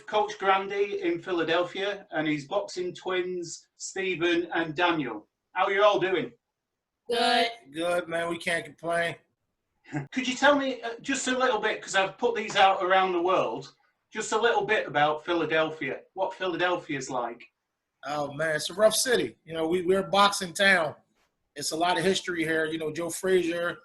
with Coach Grandy in Philadelphia and his boxing twins, Stephen and Daniel. How are you all doing? Good. Good, man. We can't complain. Could you tell me just a little bit, because I've put these out around the world, just a little bit about Philadelphia, what Philadelphia's like? Oh, man, it's a rough city. You know, we're a boxing town. It's a lot of history here. You know, Joe Frazier,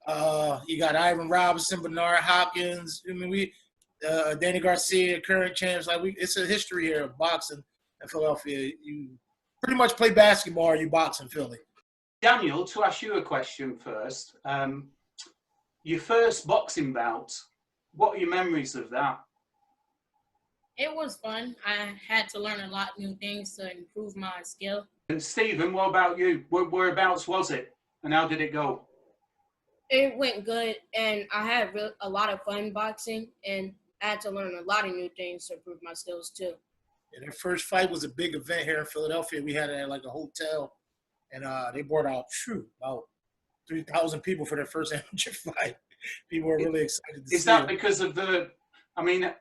you got Ivan Robinson, Bernard Hopkins. I mean, Danny Garcia, current champs. It's a history here of boxing in Philadelphia. You pretty much play basketball or you box in Philly. Daniel, to ask you a question first. Your first boxing bout, what are your memories of that? It was fun. I had to learn a lot of new things to improve my skill. And Stephen, what about you? Whereabouts was it and how did it go? It went good, and I had a lot of fun boxing, and I had to learn a lot of new things to improve my skills too. And their first fight was a big event here in Philadelphia. We had it at like a hotel, and they brought out about 3,000 people for their first amateur fight. People were really excited to see it. Is that because of the? I mean,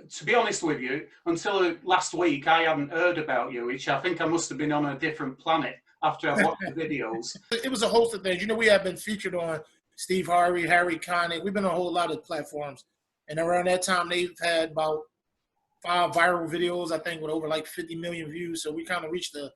to be honest with you, until last week, I hadn't heard about you, which I think I must have been on a different planet after I watched the videos. It was a host of things. You know, we have been featured on Steve Harvey, Harry Connick. We've been on a whole lot of platforms. And around that time, they've had about 5 viral videos, I think, with over like 50 million views. So we kind of reached a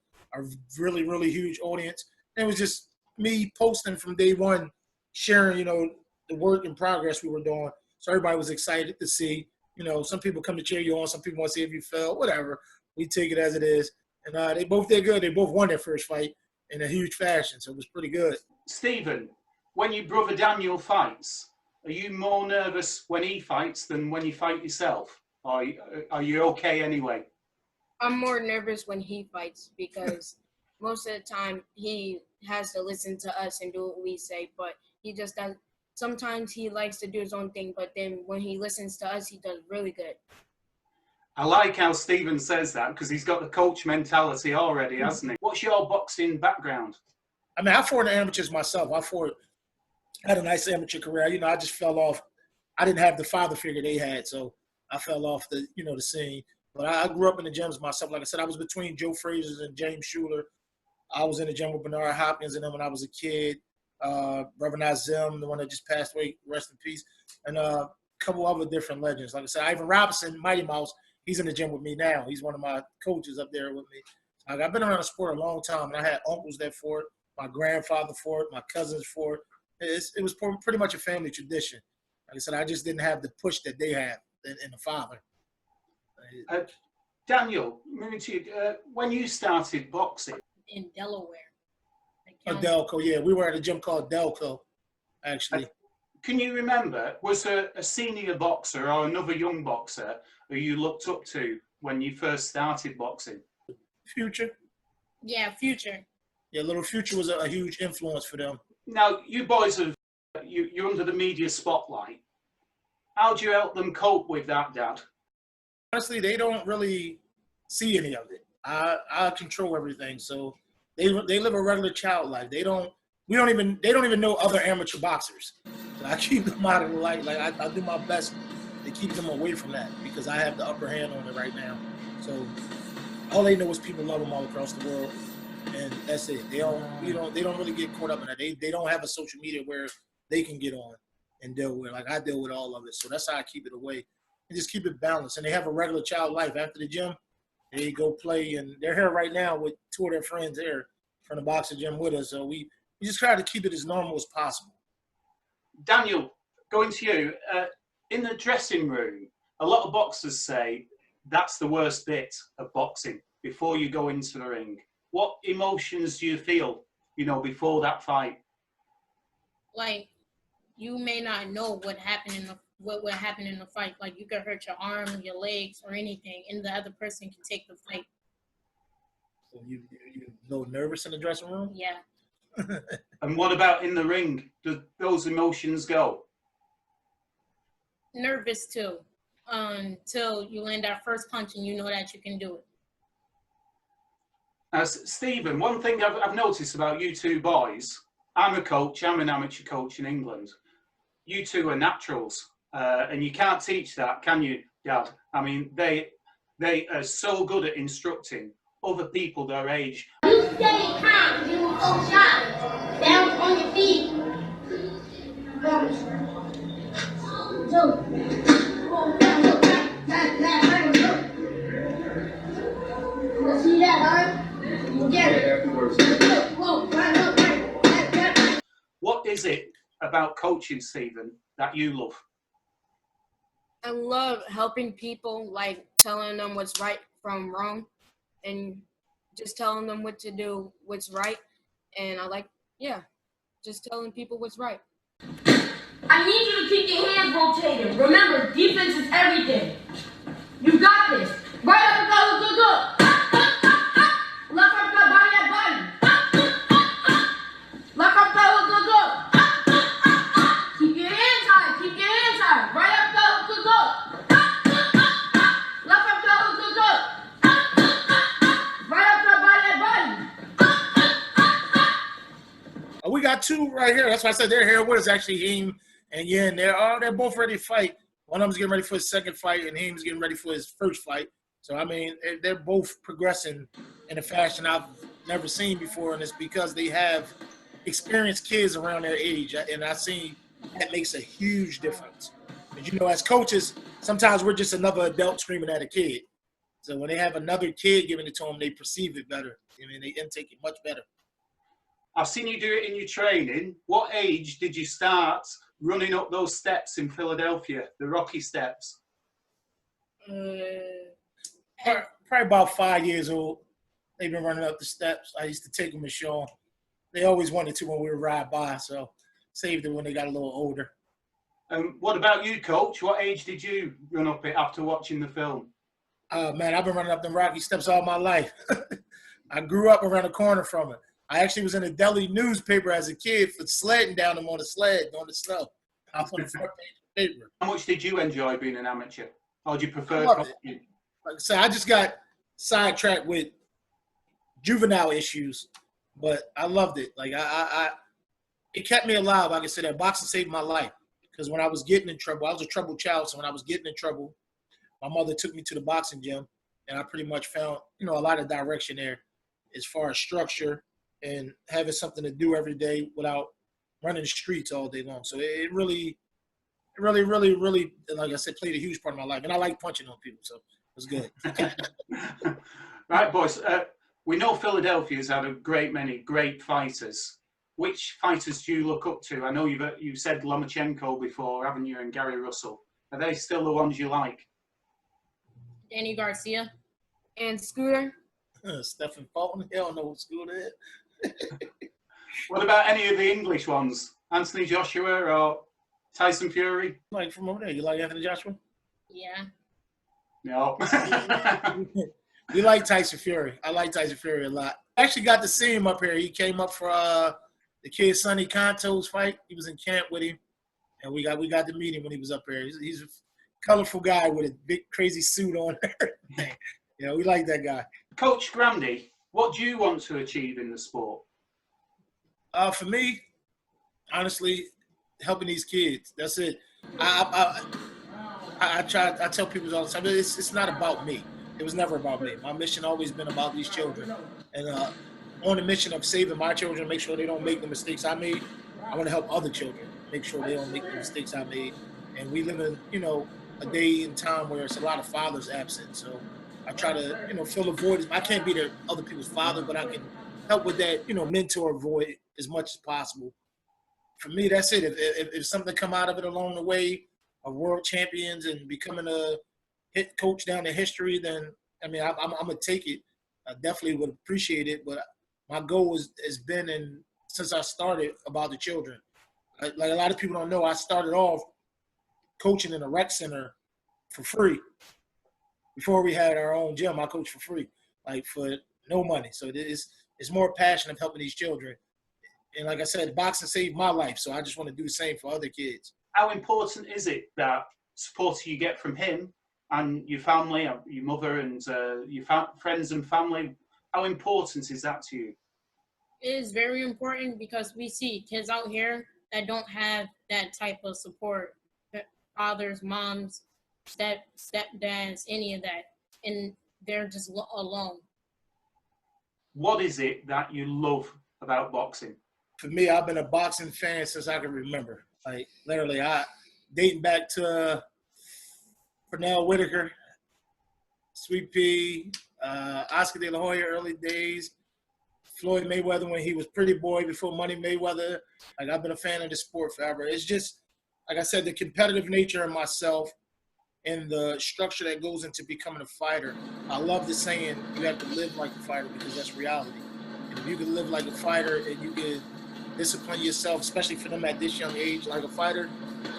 really, really huge audience. And it was just me posting from day one, sharing, you know, the work in progress we were doing. So everybody was excited to see. You know, some people come to cheer you on. Some people want to see if you fell, whatever. We take it as it is. And they both did good. They both won their first fight in a huge fashion. So it was pretty good. Stephen, when your brother Daniel fights, are you more nervous when he fights than when you fight yourself? Or are you okay anyway? I'm more nervous when he fights because most of the time he has to listen to us and do what we say, but he just does. Sometimes he likes to do his own thing, but then when he listens to us, he does really good. I like how Stephen says that because he's got the coach mentality already, hasn't he? What's your boxing background? I mean, I fought in amateurs myself. I had a nice amateur career. You know, I just fell off. I didn't have the father figure they had, so I fell off the scene. But I grew up in the gyms myself. Like I said, I was between Joe Frazier and James Schuler. I was in the gym with Bernard Hopkins and them when I was a kid. Reverend Azim, the one that just passed away, rest in peace, and a couple other different legends. Like I said, Ivan Robinson, Mighty Mouse, he's in the gym with me now. He's one of my coaches up there with me. I've been around the sport a long time, and I had uncles that fought, my grandfather fought, my cousins fought. It was pretty much a family tradition. Like I said, I just didn't have the push that they have in the father. Daniel, moving to you, when you started boxing? In Delaware. Delco, yeah. We were at a gym called Delco, actually. Can you remember, was there a senior boxer or another young boxer who you looked up to when you first started boxing? Future. Yeah, Future. Yeah, Little Future was a huge influence for them. Now, you boys you're under the media spotlight. How do you help them cope with that, Dad? Honestly, they don't really see any of it. I control everything, so they live a regular child life. They don't even know other amateur boxers. So I keep them out of the light. Like I do my best to keep them away from that because I have the upper hand on it right now. So all they know is people love them all across the world, and that's it. They don't really get caught up in that. They don't have a social media where they can get on and deal with. Like I deal with all of it. So that's how I keep it away and just keep it balanced. And they have a regular child life after the gym. They go play, and they're here right now with 2 of their friends here from the boxing gym with us. So we just try to keep it as normal as possible. Daniel, going to you, in the dressing room, a lot of boxers say that's the worst bit of boxing before you go into the ring. What emotions do you feel, before that fight? Like, you may not know what would happen in the fight. Like, you could hurt your arm, your legs, or anything, and the other person can take the fight. So you go nervous in the dressing room? Yeah. And what about in the ring? Do those emotions go? Nervous too, until you land that first punch and you know that you can do it. Stephen, one thing I've noticed about you two boys, I'm a coach, I'm an amateur coach in England. You two are naturals, and you can't teach that, can you? Dad. I mean, they are so good at instructing other people their age. You stay calm, you will go shot. Down on your feet. See that, huh? You get it. What is it about coaching, Stephen, that you love? I love helping people, like telling them what's right from wrong and just telling them what to do, what's right. And I like, just telling people what's right. I need you to keep your hands rotating. Remember, defense is everything. You got this. Right up and go, good, good. Left up, go, body at body. Left up, go, good, good. Keep your hands high, keep your hands high. Right up, go, good, good. Left up, go, good, good. Right up, go, body at body. We got two right here. That's why I said they're here with us, actually, Heem and Yin. They're both ready to fight. One of them's getting ready for his second fight, and Heem's getting ready for his first fight. So, I mean, they're both progressing in a fashion I've never seen before, and it's because they have experienced kids around their age, and I see that makes a huge difference. Because, you know, as coaches, sometimes we're just another adult screaming at a kid. So when they have another kid giving it to them, they perceive it better. I mean, they intake it much better. I've seen you do it in your training. What age did you start running up those steps in Philadelphia, the Rocky Steps? Probably about 5 years old. They've been running up the steps. I used to take them and show them. They always wanted to when we would ride by, so saved it when they got a little older. What about you, Coach? What age did you run up it after watching the film? Man, I've been running up them Rocky Steps all my life. I grew up around the corner from it. I actually was in a deli newspaper as a kid for sledding down them on the sled on the snow. I was on the front page of the paper. How much did you enjoy being an amateur? Or do you prefer loved coaching? Like I said, I just got sidetracked with juvenile issues, but I loved it. Like it kept me alive. Like I said, that boxing saved my life. Because when I was getting in trouble, I was a troubled child. So when I was getting in trouble, my mother took me to the boxing gym, and I pretty much found, you know, a lot of direction there as far as structure and having something to do every day without running the streets all day long. So it really, like I said, played a huge part of my life. And I like punching on people, so it was good. Right, boys. We know Philadelphia's had a great many great fighters. Which fighters do you look up to? I know you've said Lomachenko before, haven't you, and Gary Russell. Are they still the ones you like? Danny Garcia and Scooter. Stephen Fulton, hell no, what Scooter is. What about any of the English ones? Anthony Joshua or Tyson Fury? Like from over there, you like Anthony Joshua? Yeah. No. We like Tyson Fury. I like Tyson Fury a lot. I actually got to see him up here. He came up for the kid Sonny Conto's fight. He was in camp with him, and we got to meet him when he was up here. He's a colorful guy with a big crazy suit on. You know, we like that guy. Coach Grandy, what do you want to achieve in the sport? For me, honestly, helping these kids. That's it. I tell people all the time, it's not about me. It was never about me. My mission always been about these children. And on the mission of saving my children, make sure they don't make the mistakes I made, I want to help other children make sure they don't make the mistakes I made. And we live in, you know, a day and time where it's a lot of fathers absent. So I try to, you know, fill the void. I can't be the other people's father, but I can help with that, you know, mentor void as much as possible. For me, that's it. If something come out of it along the way of world champions and becoming a hit coach down in history, then, I mean, I'm going to take it. I definitely would appreciate it, but my goal has been, and since I started, about the children. Like a lot of people don't know, I started off coaching in a rec center for free. Before we had our own gym, I coached for free, like for no money. So it's more passion of helping these children. And like I said, boxing saved my life, so I just want to do the same for other kids. How important is it that support you get from him and your family, your mother and your friends and family? How important is that to you? It is very important because we see kids out here that don't have that type of support, fathers, moms. step dance, any of that, and they're just alone. What is it that you love about boxing? For me, I've been a boxing fan since I can remember. Like literally, dating back to Pernell Whitaker, Sweet Pea, Oscar De La Hoya early days, Floyd Mayweather when he was Pretty Boy before Money Mayweather. Like I've been a fan of the sport forever. It's just, like I said, the competitive nature of myself and the structure that goes into becoming a fighter. I love the saying, you have to live like a fighter because that's reality. And if you can live like a fighter and you can discipline yourself, especially for them at this young age, like a fighter,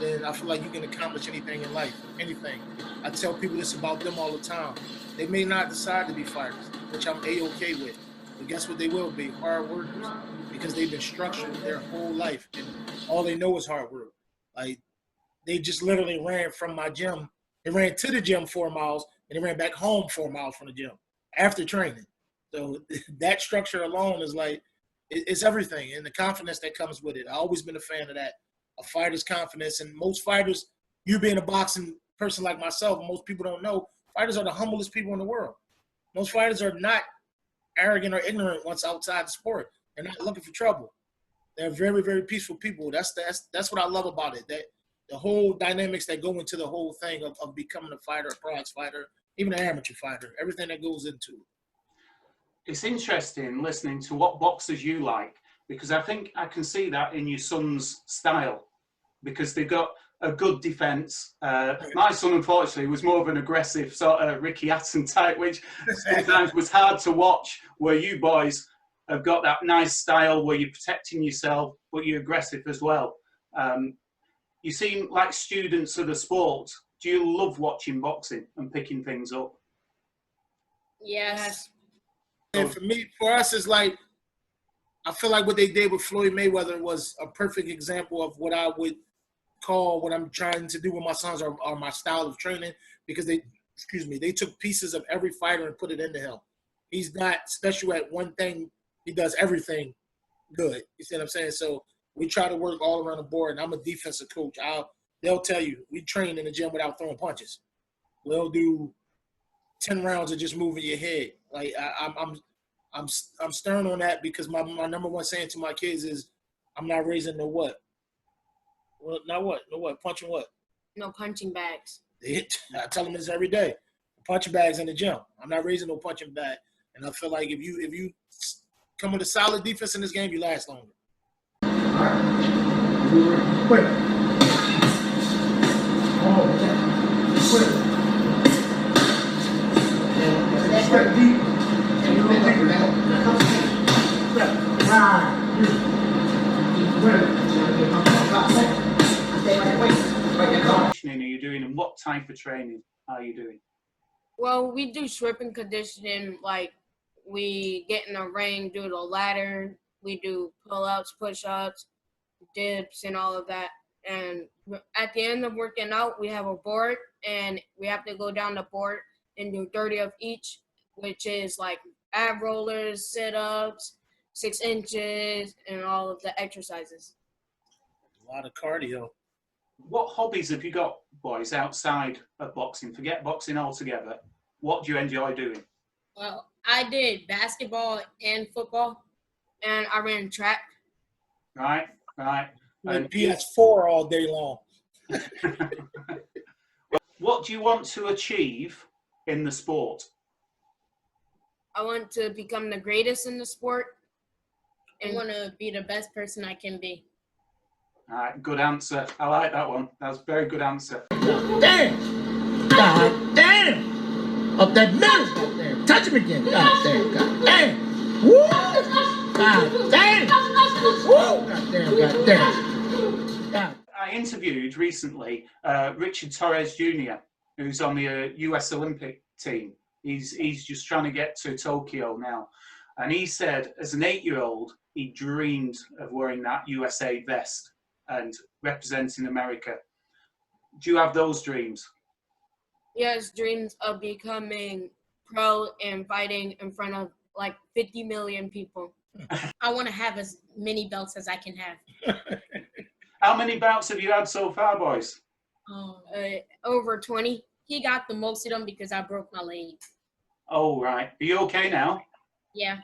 then I feel like you can accomplish anything in life, anything. I tell people this about them all the time. They may not decide to be fighters, which I'm A-okay with. But guess what they will be? Hard workers. Because they've been structured their whole life and all they know is hard work. Like, they just literally ran from my gym. They ran to the gym 4 miles and they ran back home 4 miles from the gym after training. So that structure alone is like, it's everything, and the confidence that comes with it. I've always been a fan of that, a fighter's confidence. And most fighters, you being a boxing person like myself, most people don't know, fighters are the humblest people in the world. Most fighters are not arrogant or ignorant once outside the sport. They're not looking for trouble. They're very, very peaceful people. That's what I love about it, that the whole dynamics that go into the whole thing of becoming a fighter, a prize fighter, even an amateur fighter, everything that goes into it. It's interesting listening to what boxers you like, because I think I can see that in your son's style, because they've got a good defence. My son, unfortunately, was more of an aggressive sort of Ricky Hatton type, which sometimes was hard to watch, where you boys have got that nice style where you're protecting yourself, but you're aggressive as well. You seem like students of the sport. Do you love watching boxing and picking things up? Yes. And for us, it's like, I feel like what they did with Floyd Mayweather was a perfect example of what I would call what I'm trying to do with my sons or my style of training, because they took pieces of every fighter and put it into him. He's not special at one thing. He does everything good. You see what I'm saying? So we try to work all around the board, and I'm a defensive coach. They'll tell you, we train in the gym without throwing punches. We'll do 10 rounds of just moving your head. Like I'm stern on that, because my number one saying to my kids is, I'm not raising no what. Well, not what? No what? Punching what? No punching bags. I tell them this every day. Punching bags in the gym. I'm not raising no punching bag. And I feel like if you come with a solid defense in this game, you last longer. All right. Quick. Oh, okay. Quick. Step deep. And you don't take it down. Step. Right. What conditioning are you doing, and what type of training are you doing? Well, we do stripping conditioning, like we get in the ring, do the ladder, we do pull-ups, push-ups, dips, and all of that. And at the end of working out, we have a board, and we have to go down the board and do 30 of each, which is like ab rollers, sit-ups, 6 inches, and all of the exercises. A lot of cardio. What hobbies have you got, boys, outside of boxing? Forget boxing altogether. What do you enjoy doing? Well, I did basketball and football, and I ran track. Right. And PS4 all day long. What do you want to achieve in the sport? I want to become the greatest in the sport and want to be the best person I can be. All right, good answer. I like that one. That's a very good answer. Damn! God damn! Up that middle! God damn! Touch him again! God damn! God damn! Woo! God damn! Woo! God damn! God damn! God. I interviewed recently Richard Torres Jr., who's on the US Olympic team. He's just trying to get to Tokyo now. And he said, as an 8-year-old, he dreamed of wearing that USA vest and representing America. Do you have those dreams? Yes, dreams of becoming pro and fighting in front of like 50 million people. I want to have as many belts as I can have. How many bouts have you had so far, boys? Over 20. he got the most of them because I broke my leg. Oh, right. Are you okay now? Yeah.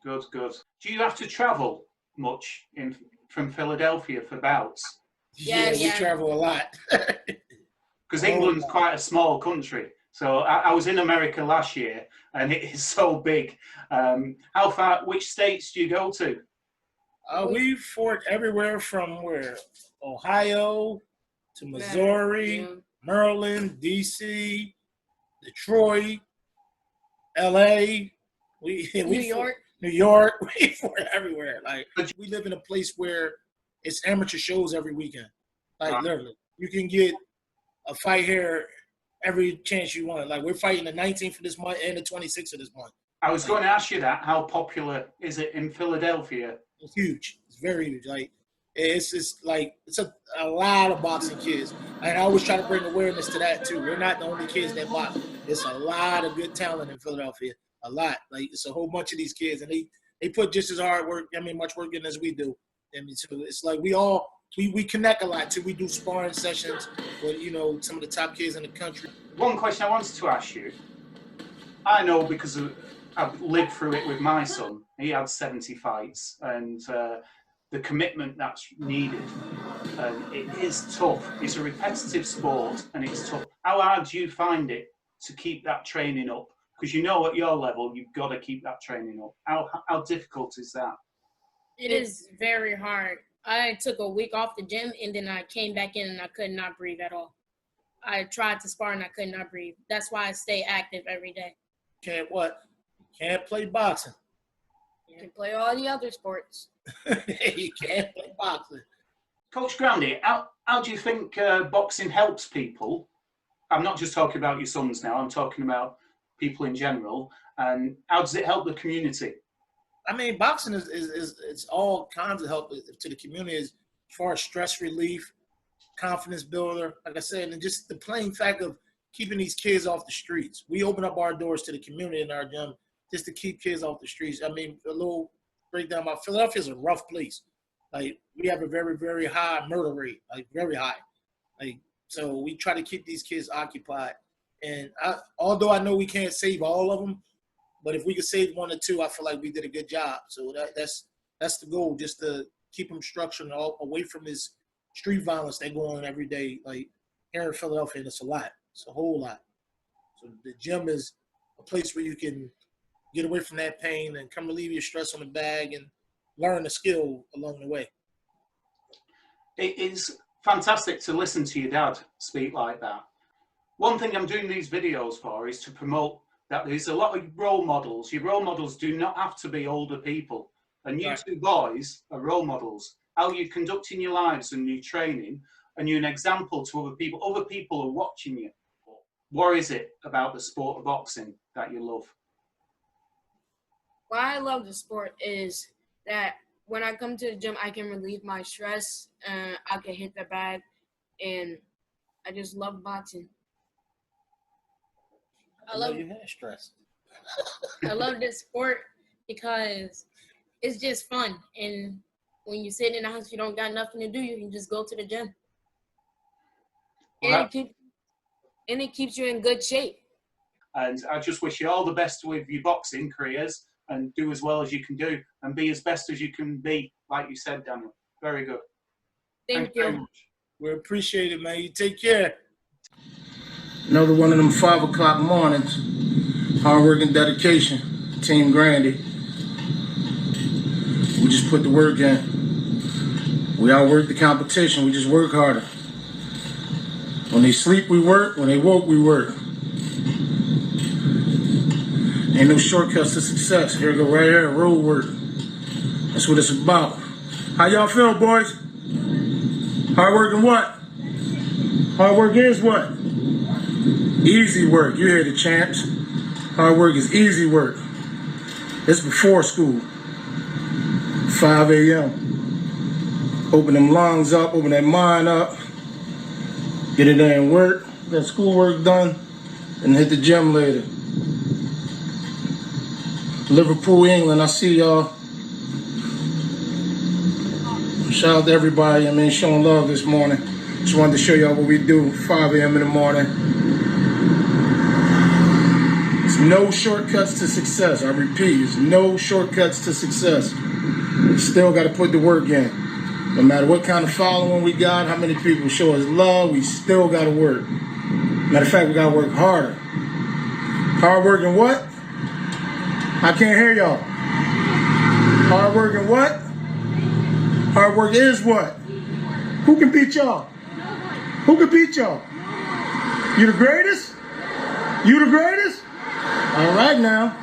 Good, good. Do you have to travel much from Philadelphia for bouts? Yeah. We travel a lot. Because England's quite a small country. So I was in America last year, and it is so big. How far? Which states do you go to? We fought everywhere from Ohio to Missouri, Maryland, D.C., Detroit, L.A. New York. New York. We fought everywhere. Like, we live in a place where it's amateur shows every weekend. Like, literally, you can get a fight here every chance you want. Like, we're fighting the 19th of this month and the 26th of this month. I was going to ask you that. How popular is it in Philadelphia? It's huge. It's very huge. Like, it's a lot of boxing kids. And I always try to bring awareness to that too. We're not the only kids that box. It's a lot of good talent in Philadelphia. A lot. Like, it's a whole bunch of these kids, and they put just as hard work. Much work in as we do. So it's like we connect a lot too. We do sparring sessions with some of the top kids in the country. One question I wanted to ask you. I know because I've lived through it with my son. He had 70 fights, and the commitment that's needed. It is tough. It's a repetitive sport, and it's tough. How hard do you find it to keep that training up? Because at your level, you've got to keep that training up. How difficult is that? It is very hard. I took a week off the gym, and then I came back in, and I could not breathe at all. I tried to spar, and I could not breathe. That's why I stay active every day. Can't play boxing. You can play all the other sports. You can't play boxing. Coach Grandy, how do you think boxing helps people? I'm not just talking about your sons now. I'm talking about people in general. And how does it help the community? Boxing is it's all kinds of help to the community as far as stress relief, confidence builder, like I said, and just the plain fact of keeping these kids off the streets. We open up our doors to the community in our gym just to keep kids off the streets. A little breakdown about Philadelphia is a rough place. Like, we have a very, very high murder rate, like very high. Like, so we try to keep these kids occupied. And although I know we can't save all of them, but if we could save one or two, I feel like we did a good job. So that's the goal, just to keep them structured and all away from this street violence they go on every day. Like, here in Philadelphia, and it's a lot. It's a whole lot. So the gym is a place where you can get away from that pain and come relieve your stress on the bag and learn a skill along the way. It is fantastic to listen to your dad speak like that. One thing I'm doing these videos for is to promote that there's a lot of role models. Your role models do not have to be older people. And you two boys are role models. How you're conducting your lives and your training, and you're an example to other people. Other people are watching you. What is it about the sport of boxing that you love? Why I love the sport is that when I come to the gym, I can relieve my stress, and I can hit the bag, and I just love boxing. I love you had stress. I love this sport because it's just fun, and when you sit in the house, you don't got nothing to do. You can just go to the gym, and it keeps you in good shape. And I just wish you all the best with your boxing careers, and do as well as you can do, and be as best as you can be, like you said, Daniel. Very good. Thank you. Very much. We appreciate it, man. You take care. Another one of them 5 o'clock mornings. Hard work and dedication. Team Grandy. We just put the work in. We outwork the competition. We just work harder. When they sleep, we work. When they woke, we work. Ain't no shortcuts to success. Here we go right here, road work. That's what it's about. How y'all feel, boys? Hard work and what? Hard work is what? Easy work. You hear the champs. Hard work is easy work. It's before school. 5 a.m. Open them lungs up, open that mind up. Get it there and work. Get schoolwork done. And hit the gym later. Liverpool, England, I see y'all. Shout out to everybody, showing love this morning. Just wanted to show y'all what we do, 5 a.m. in the morning. no shortcuts to success. I repeat, there's no shortcuts to success. We still got to put the work in. No matter what kind of following we got, how many people show us love, we still got to work. Matter of fact, we got to work harder. Hard work and what? I can't hear y'all. Hard work and what? Hard work is what? Who can beat y'all? Who can beat y'all? You the greatest? You the greatest? All right now.